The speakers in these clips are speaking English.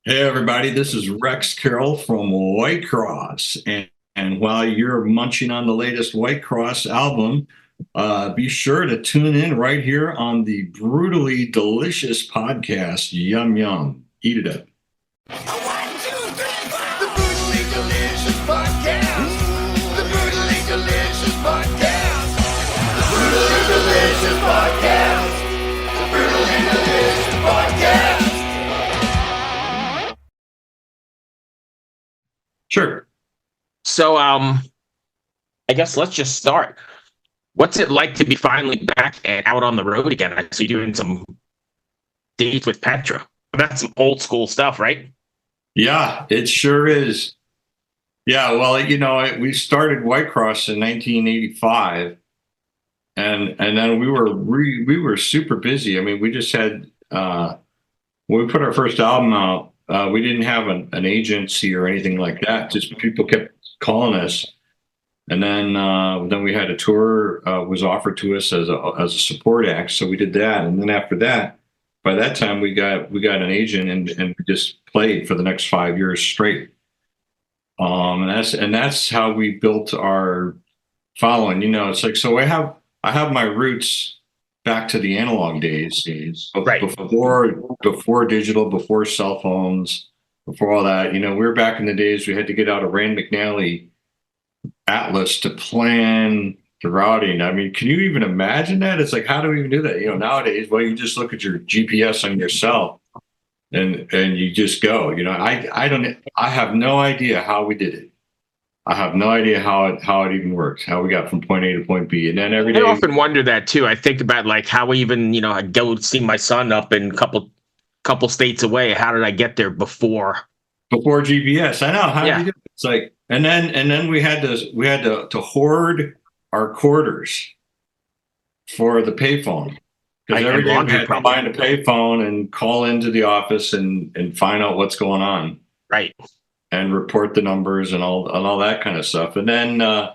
Hey everybody, this is Rex Carroll from Whitecross. And while you're munching on the latest Whitecross album, be sure to tune in right here on the brutally delicious podcast, Yum Yum. Eat it up. One, two, three, four. The brutally delicious podcast. The brutally delicious podcast. The brutally delicious podcast. The brutally delicious podcast. Sure. So, I guess let's just start. What's it like to be finally back and out on the road again? I see you doing some dates with Petra. That's some old school stuff, right? Yeah, it sure is. Yeah, well, we started Whitecross in 1985, and then we were super busy. I mean, we just had when we put our first album out, we didn't have an agency or anything like that. Just people kept calling us, and then we had a tour was offered to us as a support act. So we did that, and then after that, by that time we got an agent, and we just played for the next 5 years straight. And that's how we built our following. It's like, so I have my roots back to the analog days, Right. before digital, before cell phones, before all that. We were back in the days we had to get out a Rand McNally atlas to plan the routing. I mean, can you even imagine that? It's like, how do we even do that? Nowadays, well, you just look at your GPS on your cell and you just go. I have no idea how we did it. I have no idea how it even works, how we got from point A to point B. And then every I day, often wonder that too. I think about like how even, I go see my son up in couple states away. How did I get there before? before GPS. I know how Yeah. do you do it? It's like, and then we had to hoard our quarters for the payphone, because every And day we laundry had to problem. find a payphone and call into the office and find out what's going on Right. and report the numbers and all that kind of stuff. And then and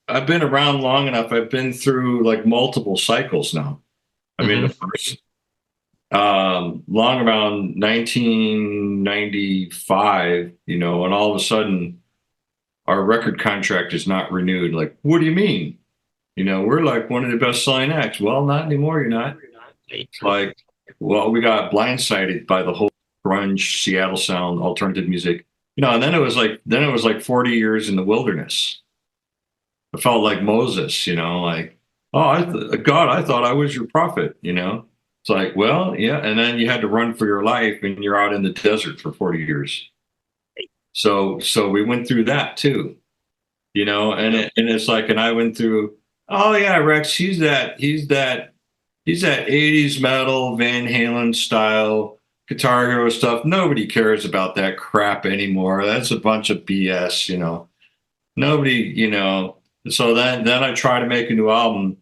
I've been around long enough. I've been through like multiple cycles now. I mean, the first long around 1995, and all of a sudden our record contract is not renewed. Like, what do you mean? We're like one of the best selling acts. Well, not anymore. You're not. It's like, well, we got blindsided by the whole grunge, Seattle sound, alternative music. And then it was like 40 years in the wilderness. I felt like Moses, like, oh, God, I thought I was your prophet. It's like, well, yeah. And then you had to run for your life and you're out in the desert for 40 years. So we went through that too, and it's like, and I went through, oh yeah, Rex, he's that 80s metal, Van Halen style Guitar Hero stuff. Nobody cares about that crap anymore. That's a bunch of BS. Nobody, so then I try to make a new album.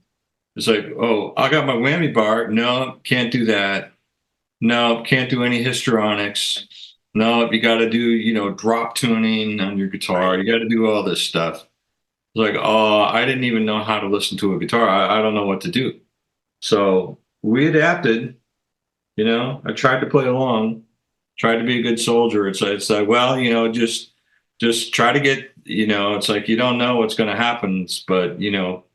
It's like, oh, I got my whammy bar. No, can't do that. No, can't do any histrionics. No, you got to do, drop tuning on your guitar. You got to do all this stuff. It's like, oh, I didn't even know how to listen to a guitar. I don't know what to do. So we adapted. I tried to play along, tried to be a good soldier. It's like, well, just try to get, it's like, you don't know what's going to happen, but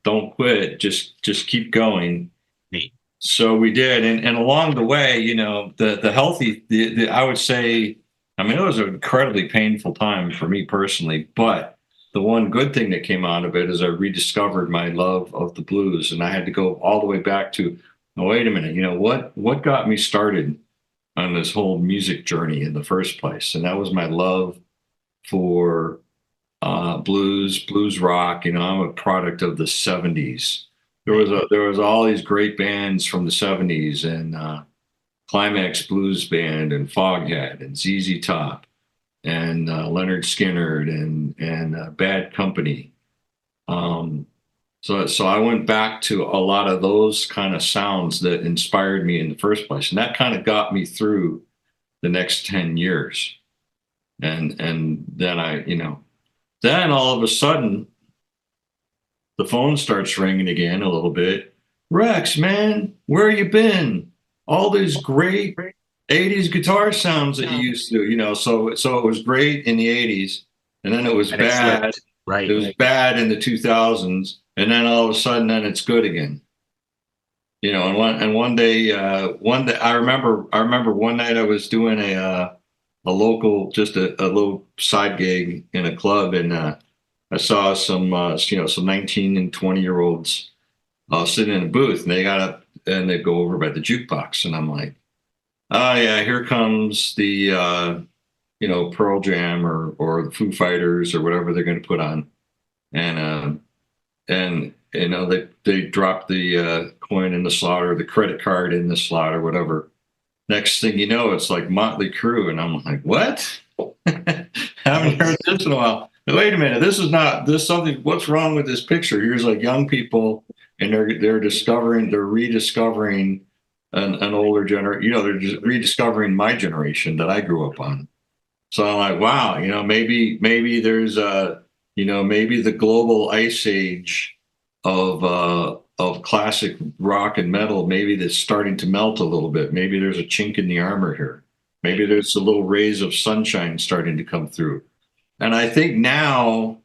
don't quit. Just keep going. Neat. So we did, and along the way, the healthy, I would say, I mean, it was an incredibly painful time for me personally, but the one good thing that came out of it is I rediscovered my love of the blues, and I had to go all the way back to, oh, wait a minute, what got me started on this whole music journey in the first place, and that was my love for blues rock. I'm a product of the '70s. There was all these great bands from the '70s, and Climax Blues Band and Foghat and ZZ Top and Leonard Skinner and Bad Company. So I went back to a lot of those kind of sounds that inspired me in the first place, and that kind of got me through the next 10 years. And then then all of a sudden the phone starts ringing again a little bit. Rex, man, where you been? All these great 80s guitar sounds that you used to, so it was great in the 80s, and then it was And it bad. slipped. Right. It was bad in the 2000s, and then all of a sudden, then it's good again. And one day, I remember one night I was doing a local, just a little side gig in a club, and I saw some 19 and 20-year olds sitting in a booth, and they got up and they go over by the jukebox, and I'm like, oh yeah, here comes the Pearl Jam or the Foo Fighters or whatever they're going to put on, and they dropped the coin in the slot or the credit card in the slot or whatever. Next thing you know, it's like Motley Crue, and I'm like, what? Haven't heard this in a while. Wait a minute, this is not this something. What's wrong with this picture? Here's like young people, and they're rediscovering an older generation. They're just rediscovering my generation that I grew up on. So I'm like, wow, maybe there's maybe the global ice age of classic rock and metal, maybe that's starting to melt a little bit. Maybe there's a chink in the armor here. Maybe there's a little rays of sunshine starting to come through. And I think now,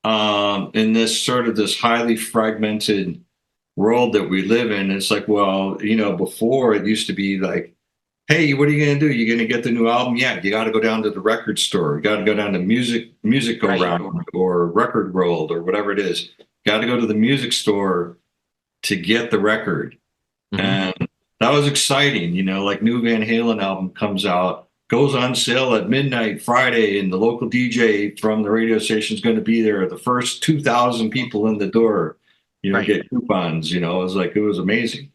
in this highly fragmented world that we live in, it's like, well, before it used to be like, hey, what are you going to do? You're going to get the new album? Yeah, you got to go down to the record store. You got to go down to music go round or Record World or whatever it is. Got to go to the music store to get the record. Mm-hmm. And that was exciting. Like new Van Halen album comes out, goes on sale at midnight Friday, and the local DJ from the radio station is going to be there. The first 2,000 people in the door, get coupons. It was amazing.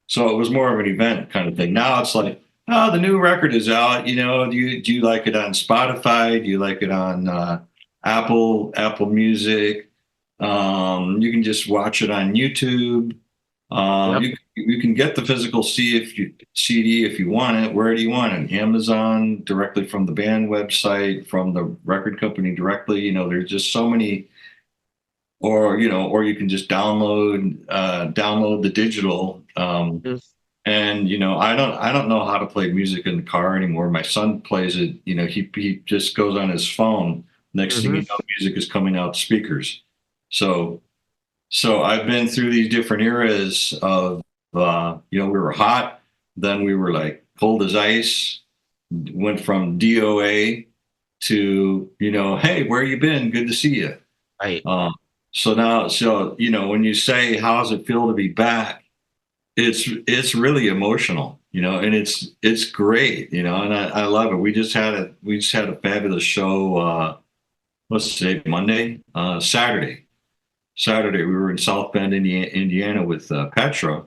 So it was more of an event kind of thing. Now it's like, oh, the new record is out. Do you like it on Spotify? Do you like it on Apple Music? You can just watch it on YouTube. You can get the physical CD if you want it. Where do you want it? Amazon, directly from the band website, from the record company directly. There's just so many. Or you can just download the digital. And I don't know how to play music in the car anymore. My son plays it. He just goes on his phone. Next thing you know, music is coming out speakers. So I've been through these different eras of we were hot, then we were like cold as ice. Went from DOA to hey, where you been? Good to see you. Right. So now, when you say, how does it feel to be back? It's really emotional, and it's great, and I love it. We just had a fabulous show. Let's say Monday, Saturday we were in South Bend, Indiana with Petra,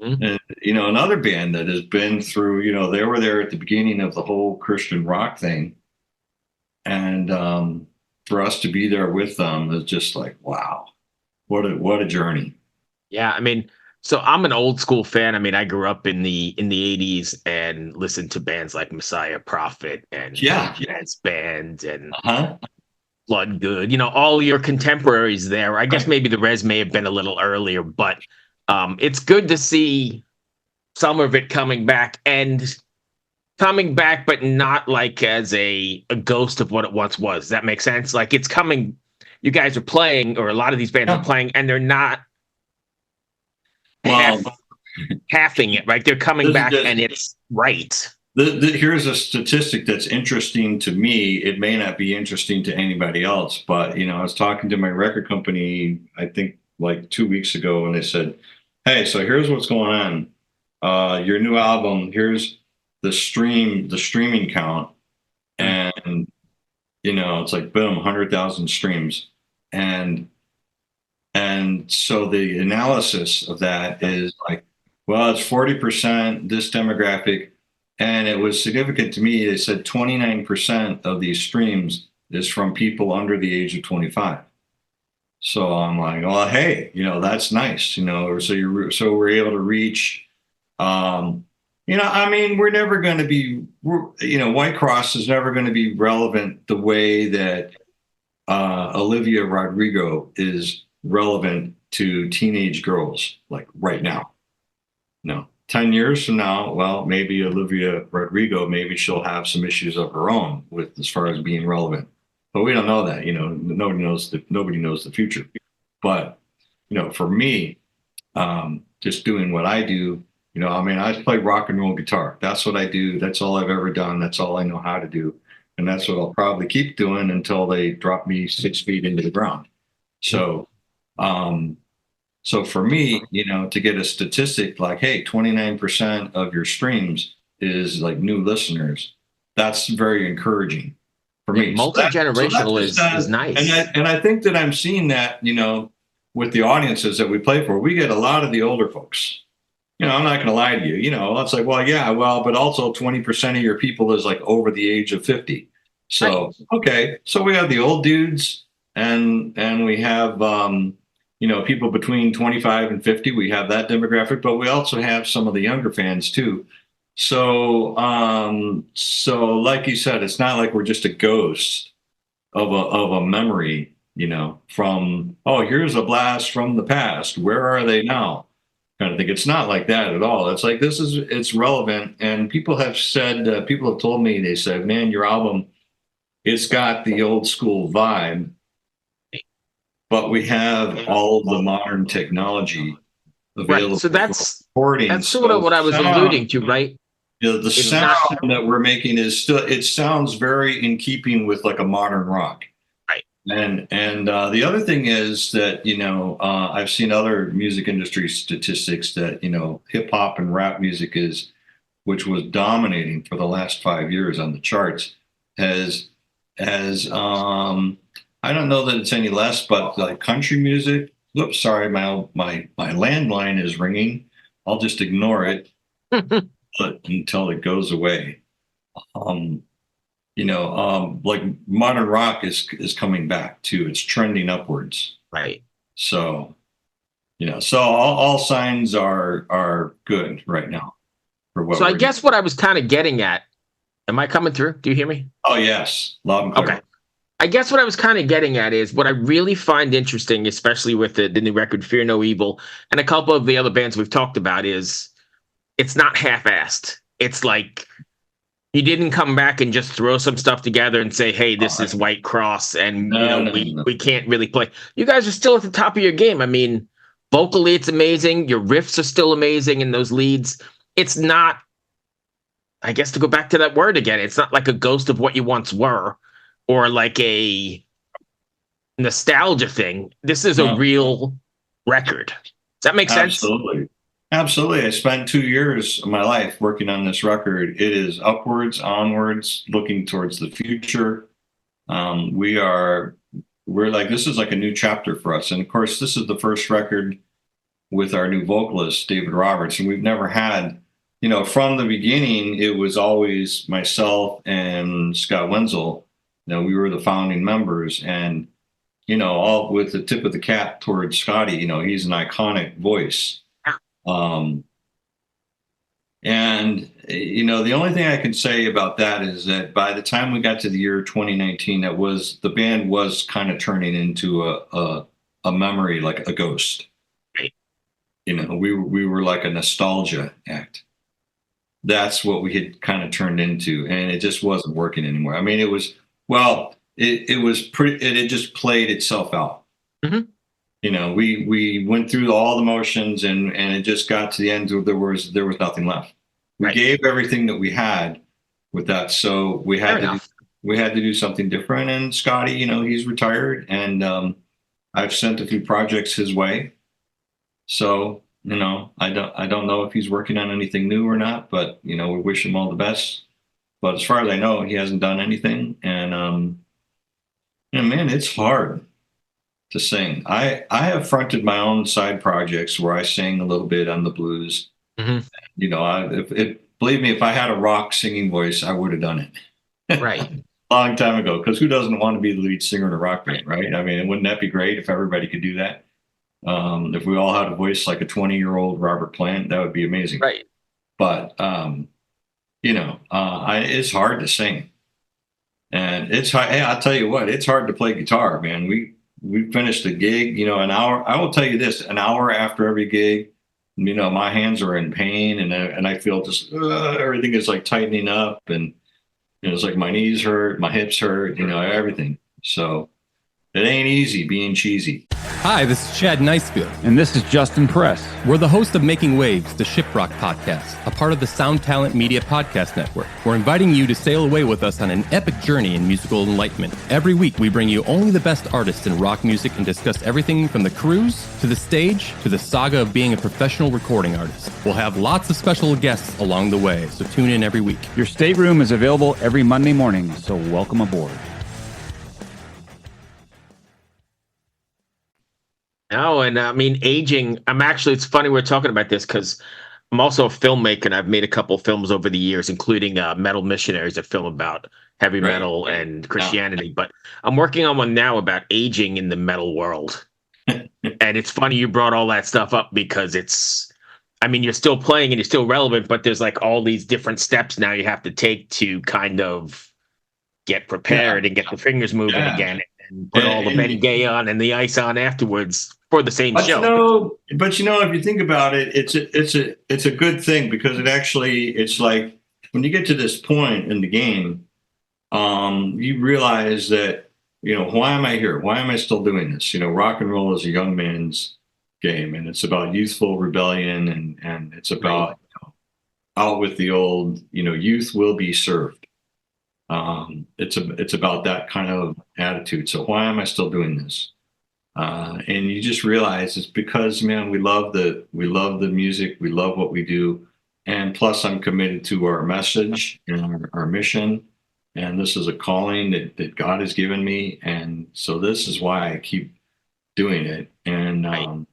and another band that has been through. They were there at the beginning of the whole Christian rock thing, and for us to be there with them is just like, wow, what a journey. Yeah, so I'm an old school fan. I grew up in the 80s and listened to bands like Messiah Prophet and Jazz Band and Blood Good. All your contemporaries there. I guess maybe the Res may have been a little earlier, but it's good to see some of it coming back, but not like as a ghost of what it once was. Does that make sense? Like it's coming. You guys are playing, or a lot of these bands are playing, and they're not halving it, right? They're coming back, and it's right. Here's a statistic that's interesting to me. It may not be interesting to anybody else, but I was talking to my record company, I think like 2 weeks ago, and they said, hey, so here's what's going on. Your new album, here's the streaming count, and it's like boom, 100,000 streams, and so the analysis of that is like, well, it's 40% this demographic, and it was significant to me. They said 29% of these streams is from people under the age of 25. So I'm like, well, hey, that's nice, so we're able to reach. We're never going to be, Whitecross is never going to be relevant the way that Olivia Rodrigo is relevant to teenage girls, like right now. No, 10 years from now, well, maybe Olivia Rodrigo, maybe she'll have some issues of her own with as far as being relevant. But we don't know that, nobody knows the future. But, for me, just doing what I do, I play rock and roll guitar. That's what I do. That's all I've ever done. That's all I know how to do. And that's what I'll probably keep doing until they drop me 6 feet into the ground. So, so for me, to get a statistic like, hey, 29% of your streams is like new listeners, that's very encouraging for me. Multi-generational is nice. And I think that I'm seeing that, with the audiences that we play for, we get a lot of the older folks. I'm not going to lie to you. It's like, well, yeah, but also 20% of your people is like over the age of 50. So, right. Okay. So we have the old dudes and we have, people between 25 and 50. We have that demographic, but we also have some of the younger fans too. So, like you said, it's not like we're just a ghost of a memory, from, oh, here's a blast from the past. Where are they now? Kind of thing. It's not like that at all. It's like, it's relevant. And people have told me, they said, man, your album, it's got the old school vibe, but we have all the modern technology available. Right. So that's recording. Sort of what I was alluding to, right? The sound that we're making it sounds very in keeping with like a modern rock. Right. And the other thing is that, I've seen other music industry statistics that, hip hop and rap music which was dominating for the last 5 years on the charts, has I don't know that it's any less, but like country music. Oops, sorry, my landline is ringing. I'll just ignore it until it goes away. Like modern rock is coming back too. It's trending upwards. Right. So, so all signs are good right now for what. So I guess what I was kind of getting at. Am I coming through? Do you hear me? Oh yes, loud and clear. Okay. I guess what I was kind of getting at is what I really find interesting, especially with the new record Fear No Evil and a couple of the other bands we've talked about, is it's not half-assed. It's like you didn't come back and just throw some stuff together and say, hey, this is Whitecross, and we can't really play. You guys are still at the top of your game. I mean, vocally it's amazing. Your riffs are still amazing in those leads. It's not, I guess, to go back to that word again, it's not like a ghost of what you once were or like a nostalgia thing. This is a real record. Does that make sense? Absolutely. I spent 2 years of my life working on this record. It is upwards, onwards, looking towards the future. We're like, this is like a new chapter for us. And of course, this is the first record with our new vocalist, David Roberts. And we've never had, from the beginning, it was always myself and Scott Wenzel. We were the founding members, and, all with the tip of the cap towards Scotty, he's an iconic voice. And, the only thing I can say about that is that by the time we got to the year 2019, the band was kind of turning into a memory, like a ghost. Right. We were like a nostalgia act. That's what we had kind of turned into, and it just wasn't working anymore. I mean, it was it just played itself out. Mm-hmm. We went through all the motions and it just got to the end where there was nothing left. We gave everything that we had with that. So we had to do something different. And Scotty, he's retired, and I've sent a few projects his way. So, I don't know if he's working on anything new or not, but we wish him all the best. But as far as I know, he hasn't done anything. And, man, it's hard to sing. I have fronted my own side projects where I sing a little bit on the blues. Mm-hmm. Believe me, if I had a rock singing voice, I would have done it. Right. Long time ago, because who doesn't want to be the lead singer in a rock band, right? I mean, wouldn't that be great if everybody could do that? If we all had a voice like a 20-year-old Robert Plant, that would be amazing. Right. But, it's hard to sing, and it's hard. Hey, I'll tell you what, it's hard to play guitar, man. We finished the gig, an hour. I will tell you this: an hour after every gig, my hands are in pain, and I feel just everything is like tightening up, and it's like my knees hurt, my hips hurt, everything. So it ain't easy being cheesy. Hi, this is Chad Nicefield. And this is Justin Press. We're the host of Making Waves, the Shiprock podcast, a part of the Sound Talent Media Podcast Network. We're inviting you to sail away with us on an epic journey in musical enlightenment. Every week, we bring you only the best artists in rock music and discuss everything from the cruise, to the stage, to the saga of being a professional recording artist. We'll have lots of special guests along the way, so tune in every week. Your stateroom is available every Monday morning, so welcome aboard. No, and I mean, aging, it's funny we're talking about this because I'm also a filmmaker and I've made a couple films over the years, including Metal Missionaries, a film about heavy metal and Christianity. But I'm working on one now about aging in the metal world. And it's funny you brought all that stuff up because you're still playing and you're still relevant, but there's like all these different steps now you have to take to kind of get prepared and get the fingers moving again and put all the Ben Gay on and the ice on afterwards for the same show. But if you think about it, it's a good thing because it's like when you get to this point in the game, you realize that, why am I here? Why am I still doing this? Rock and roll is a young man's game, and it's about youthful rebellion, and it's about out with the old, youth will be served. It's about that kind of attitude. So why am I still doing this? And you just realize it's because, man, we love the music, we love what we do, and plus I'm committed to our message and our mission, and this is a calling that God has given me, and so this is why I keep doing it. And and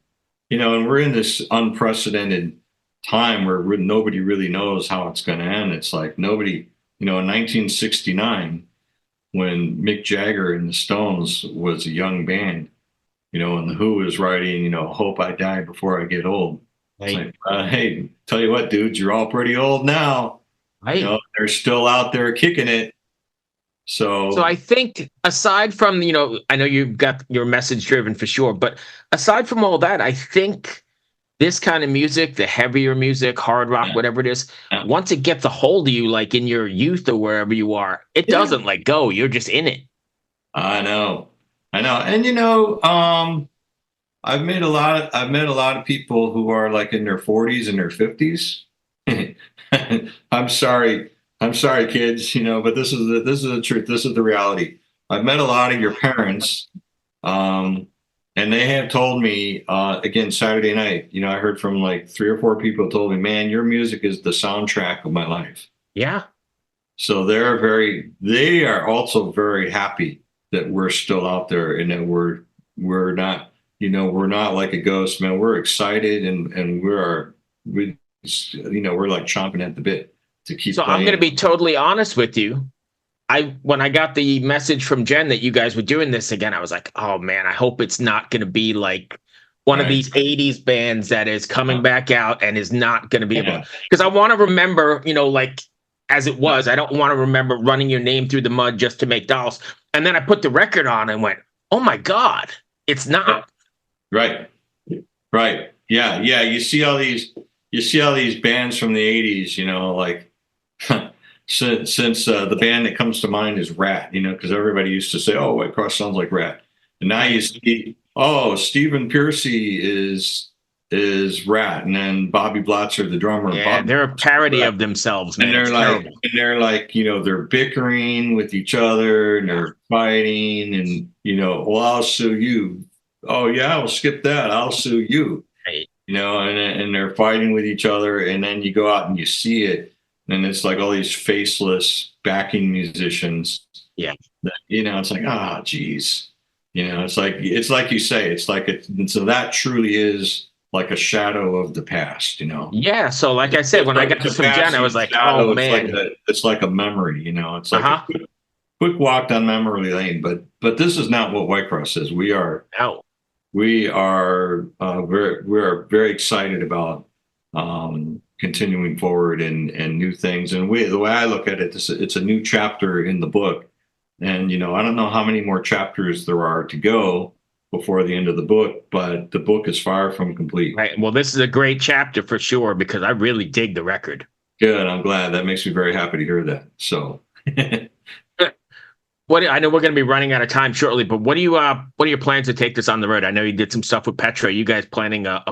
we're in this unprecedented time where nobody really knows how it's going to end. It's like nobody, in 1969, when Mick Jagger and the Stones was a young band, and the Who was writing, Hope I Die Before I Get Old. It's like, hey, tell you what, dudes, you're all pretty old now. Right. They're still out there kicking it. So I think aside from, I know you've got your message driven for sure, but aside from all that, I think this kind of music, the heavier music, hard rock, whatever it is, once it gets a hold of you, like in your youth or wherever you are, it doesn't let go. You're just in it. I know. And I've met a lot of people who are like in their 40s and their 50s. I'm sorry, kids, but this is the truth. This is the reality. I've met a lot of your parents, and they have told me, again, Saturday night, I heard from like 3 or 4 people who told me, man, your music is the soundtrack of my life. Yeah. So they are also very happy that we're still out there and that we're not, we're not like a ghost, man. We're excited and we're like chomping at the bit to keep So playing. I'm going to be totally honest with you. When I got the message from Jen that you guys were doing this again, I was like, oh man, I hope it's not going to be like one of these 80s bands that is coming back out and is not going to be able, because I want to remember, like as it was. I don't want to remember running your name through the mud just to make dolls. And then I put the record on and went, oh my God, it's not. Right. Yeah. You see all these bands from the 80s, like since the band that comes to mind is Rat, because everybody used to say, oh, Whitecross sounds like Rat. And now you see, oh, Stephen Piercy is Rat, and then Bobby Blotzer, the drummer. Yeah, they're a parody of themselves, man. And they're like, they're bickering with each other and they're fighting, and well, I'll sue you. Oh yeah, I'll skip that. I'll sue you. Right. And they're fighting with each other, and then you go out and you see it, and it's like all these faceless backing musicians. Yeah. That, it's like, geez. It's like you say, it's like so that truly is like a shadow of the past, Yeah. So like I said, when I got this from Jen, I was like, oh man. It's like a memory, It's like a quick walk down memory lane. But this is not what Whitecross is. We are very excited about continuing forward and new things. And the way I look at it, it's a new chapter in the book. And, I don't know how many more chapters there are to go. before the end of the book, but the book is far from complete. Right. Well, this is a great chapter for sure because I really dig the record. Good. I'm glad. That makes me very happy to hear that. So, I know we're going to be running out of time shortly, but what are your plans to take this on the road? I know you did some stuff with Petra. Are you guys planning a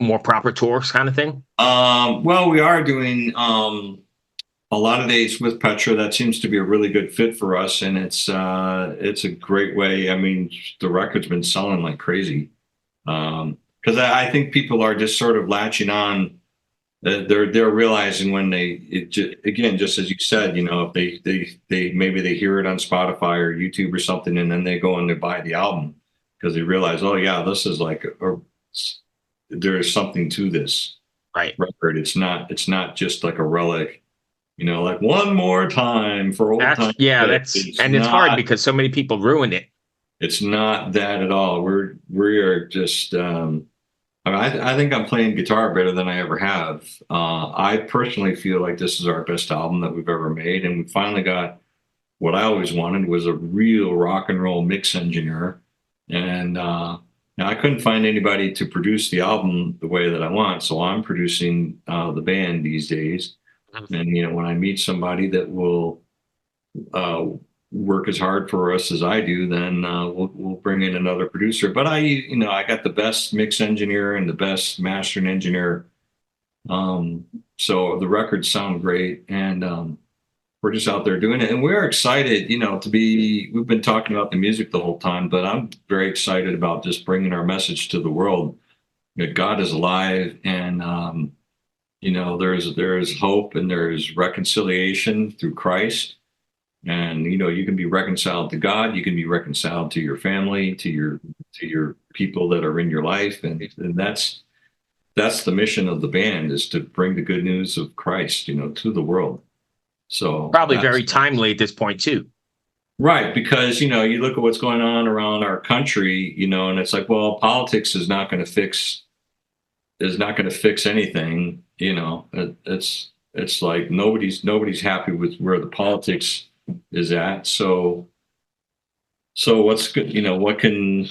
more proper tours kind of thing? well, we are doing a lot of dates with Petra. That seems to be a really good fit for us, and it's a great way. I mean, the record's been selling like crazy because I think people are just sort of latching on. They're realizing when again, just as you said, if they maybe they hear it on Spotify or YouTube or something, and then they go and they buy the album because they realize, oh yeah, this is like there's something to this record. It's not just like a relic, like one more time for old times. Yeah, it's hard because so many people ruined it. It's not that at all. We are just. I think I'm playing guitar better than I ever have. I personally feel like this is our best album that we've ever made, and we finally got what I always wanted was a real rock and roll mix engineer. And now I couldn't find anybody to produce the album the way that I want, so I'm producing the band these days. And when I meet somebody that will work as hard for us as I do, then we'll bring in another producer. But I got the best mix engineer and the best mastering engineer. So the records sound great, and we're just out there doing it. And we're excited, we've been talking about the music the whole time, but I'm very excited about just bringing our message to the world that God is alive, and there's hope and there's reconciliation through Christ. And you can be reconciled to God, you can be reconciled to your family, to your people that are in your life, and that's the mission of the band, is to bring the good news of Christ, to the world. So probably very timely at this point too. Right, because you look at what's going on around our country, and it's like, well, politics is not going to fix anything. It's like nobody's happy with where the politics is at. So what's good? What can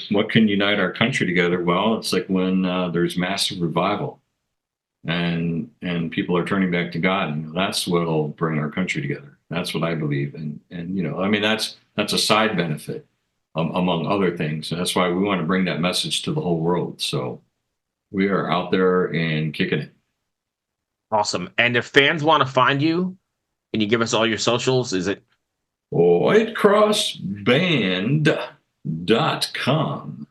unite our country together? Well, it's like when there's massive revival, and people are turning back to God. That's what'll bring our country together. That's what I believe, and that's a side benefit among other things. And that's why we want to bring that message to the whole world. So we are out there and kicking it. Awesome. And if fans want to find you, can you give us all your socials? Is it WhitecrossBand.com?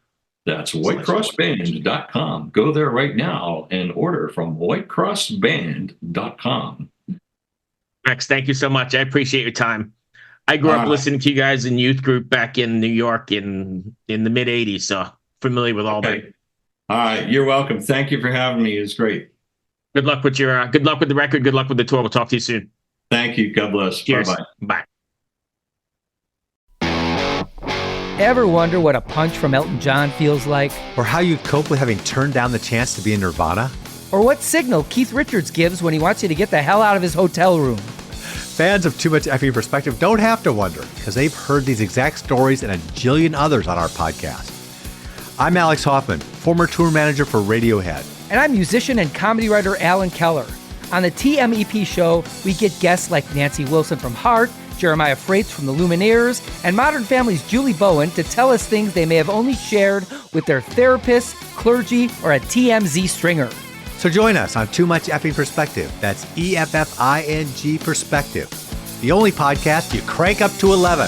That's WhitecrossBand.com. Go there right now and order from WhitecrossBand.com. Max, thank you so much. I appreciate your time. I grew up listening to you guys in youth group back in New York in the mid 80s, so familiar with all that. All right, you're welcome. Thank you for having me. It's great. Good luck with the record. Good luck with the tour. We'll talk to you soon. Thank you. God bless. Cheers. Bye-bye. Bye. Ever wonder what a punch from Elton John feels like? Or how you'd cope with having turned down the chance to be in Nirvana? Or what signal Keith Richards gives when he wants you to get the hell out of his hotel room? Fans of Too Much Effing Perspective don't have to wonder, because they've heard these exact stories and a jillion others on our podcast. I'm Alex Hoffman, former tour manager for Radiohead. And I'm musician and comedy writer Alan Keller. On the TMEP show, we get guests like Nancy Wilson from Heart, Jeremiah Freites from the Lumineers, and Modern Family's Julie Bowen to tell us things they may have only shared with their therapist, clergy, or a TMZ stringer. So join us on Too Much Effing Perspective. That's EFFING Perspective. The only podcast you crank up to 11.